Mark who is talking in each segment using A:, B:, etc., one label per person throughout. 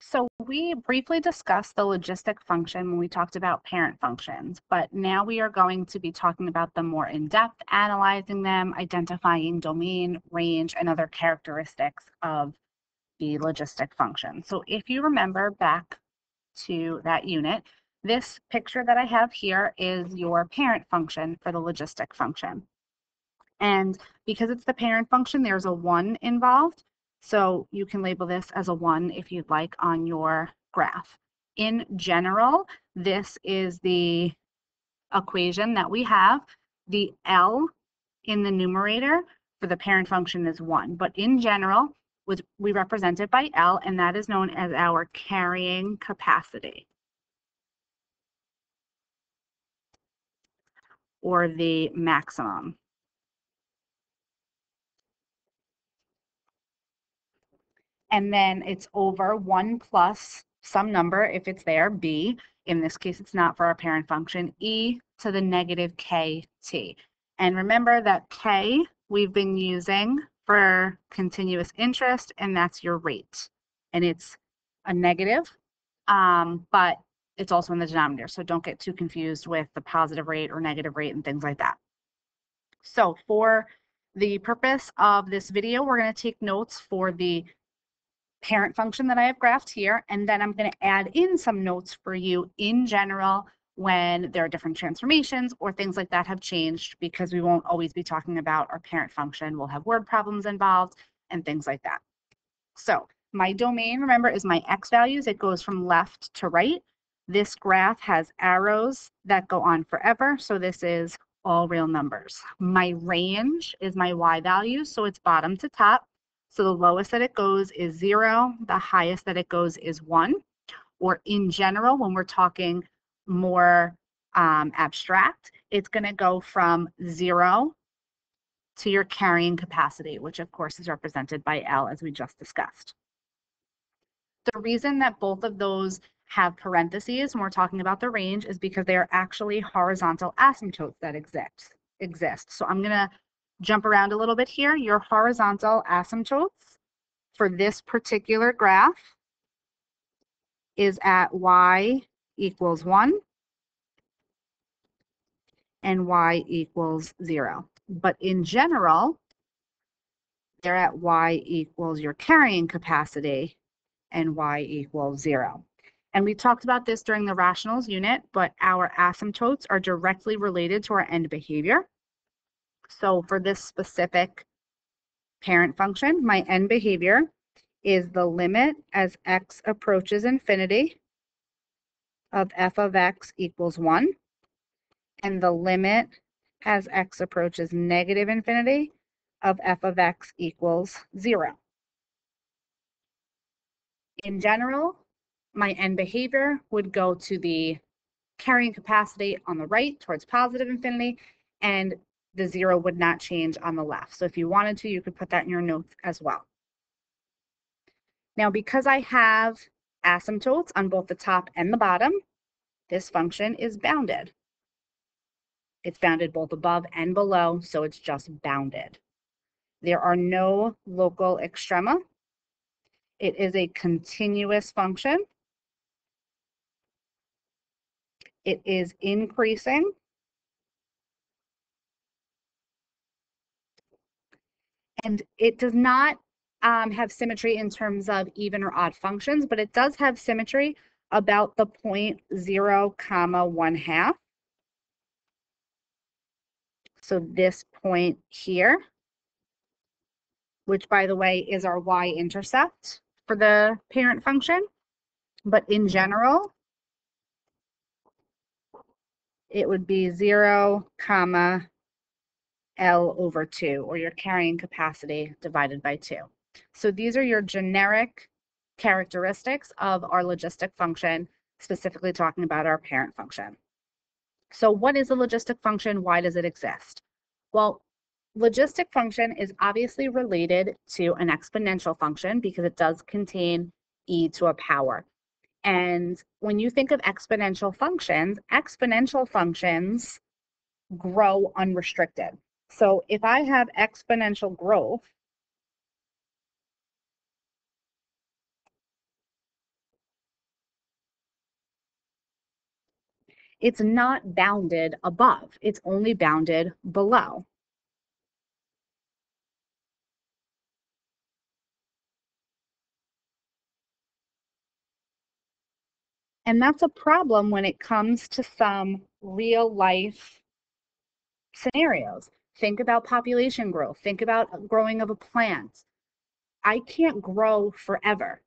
A: So we briefly discussed the logistic function when we talked about parent functions, but now we are going to be talking about them more in depth, analyzing them, identifying domain, range, and other characteristics of the logistic function. So if you remember back to that unit, this picture that I have here is your parent function for the logistic function. And because it's the parent function, there's a 1 involved. So you can label this as a 1 if you'd like on your graph. In general, this is the equation that we have. The L in the numerator for the parent function is 1. But in general, we represent it by L, and that is known as our carrying capacity, or the maximum. And then it's over 1 plus some number, if it's there, b. In this case, it's not for our parent function, e to the negative kt. And remember that k we've been using for continuous interest, and that's your rate. And it's a negative, but it's also in the denominator. So don't get too confused with the positive rate or negative rate and things like that. So for the purpose of this video, we're going to take notes for the parent function that I have graphed here, and then I'm going to add in some notes for you in general when there are different transformations or things like that have changed, because we won't always be talking about our parent function. We'll have word problems involved and things like that. So my domain, remember, is my x values. It goes from left to right. This graph has arrows that go on forever, so this is all real numbers. My range is my y values, so it's bottom to top. So the lowest that it goes is 0, the highest that it goes is 1. Or in general, when we're talking more abstract, it's going to go from 0 to your carrying capacity, which of course is represented by L, as we just discussed. The reason that both of those have parentheses when we're talking about the range is because they are actually horizontal asymptotes that exist. So I'm going to jump around a little bit here. Your horizontal asymptotes for this particular graph is at y equals 1 and y equals 0. But in general, they're at y equals your carrying capacity and y equals 0. And we talked about this during the rationals unit, but our asymptotes are directly related to our end behavior. So for this specific parent function, my end behavior is the limit as x approaches infinity of f of x equals 1, and the limit as x approaches negative infinity of f of x equals 0. In general, my end behavior would go to the carrying capacity on the right towards positive infinity, and the 0 would not change on the left. So if you wanted to, you could put that in your notes as well. Now, because I have asymptotes on both the top and the bottom, this function is bounded. It's bounded both above and below, so it's just bounded. There are no local extrema. It is a continuous function. It is increasing. And it does not have symmetry in terms of even or odd functions, but it does have symmetry about the point 0, 1/2. So this point here, which by the way is our y-intercept for the parent function, but in general, it would be 0, L over 2, or your carrying capacity divided by 2. So these are your generic characteristics of our logistic function, specifically talking about our parent function. So what is a logistic function? Why does it exist? Well, logistic function is obviously related to an exponential function because it does contain e to a power. And when you think of exponential functions grow unrestricted. So if I have exponential growth, It's not bounded above, it's only bounded below. And that's a problem when it comes to some real life scenarios. Think about population growth. Think about growing of a plant. I can't grow forever.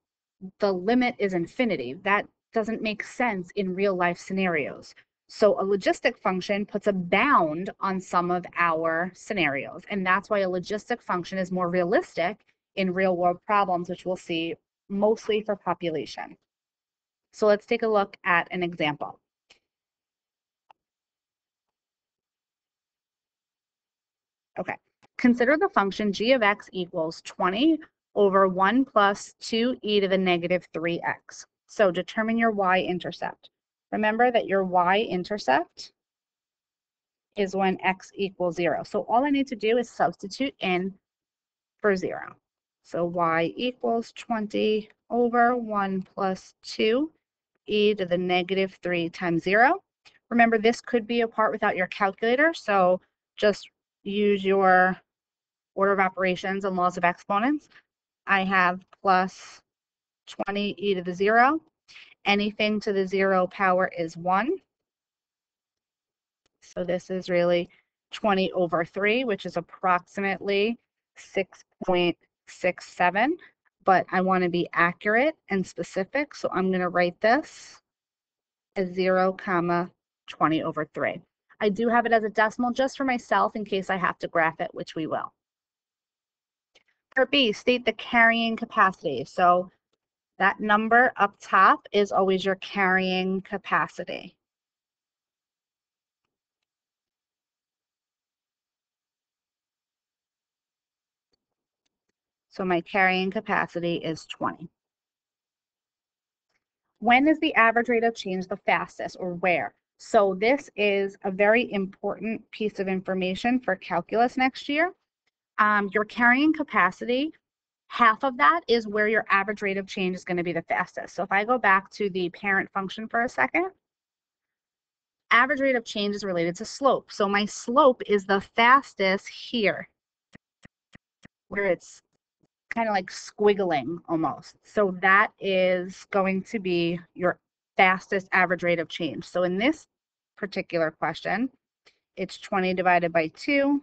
A: The limit is infinity. That doesn't make sense in real life scenarios. So a logistic function puts a bound on some of our scenarios. And that's why a logistic function is more realistic in real world problems, which we'll see mostly for population. So let's take a look at an example. Okay, consider the function g of x equals 20 over 1 plus 2e to the negative 3x. So determine your y-intercept. Remember that your y-intercept is when x equals 0. So all I need to do is substitute in for 0. So y equals 20 over 1 plus 2e to the negative 3 times 0. Remember, this could be a part without your calculator, so just use your order of operations and laws of exponents. I have plus 20e to the 0. Anything to the 0 power is 1. So this is really 20 over 3, which is approximately 6.67. But I want to be accurate and specific, so I'm going to write this as 0, 20 over 3. I do have it as a decimal just for myself in case I have to graph it, which we will. Part B, state the carrying capacity. So that number up top is always your carrying capacity. So my carrying capacity is 20. When is the average rate of change the fastest, or where? So this is a very important piece of information for calculus next year. Your carrying capacity, half of that is where your average rate of change is going to be the fastest. So if I go back to the parent function for a second, average rate of change is related to slope. So my slope is the fastest here, where it's kind of like squiggling almost. So that is going to be your fastest average rate of change. So in this particular question, it's 20 divided by 2.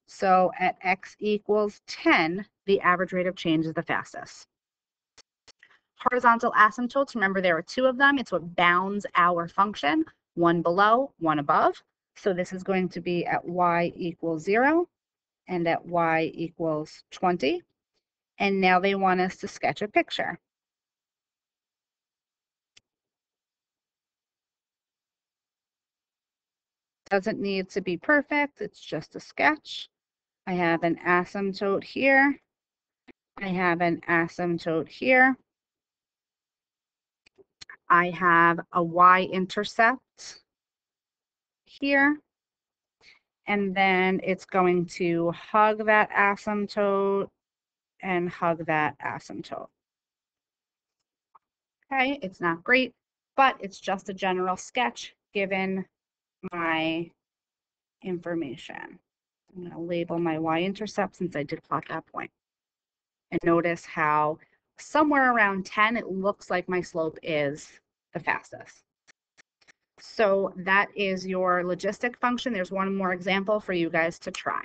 A: So at x equals 10, the average rate of change is the fastest. Horizontal asymptotes, remember there are 2 of them. It's what bounds our function, one below, one above. So this is going to be at y equals 0 and at y equals 20. And now they want us to sketch a picture. Doesn't need to be perfect, it's just a sketch. I have an asymptote here. I have an asymptote here. I have a y-intercept here. And then it's going to hug that asymptote and hug that asymptote. Okay, it's not great, but it's just a general sketch given my information. I'm going to label my y-intercept since I did plot that point. And notice how somewhere around 10, it looks like my slope is the fastest. So that is your logistic function. There's one more example for you guys to try.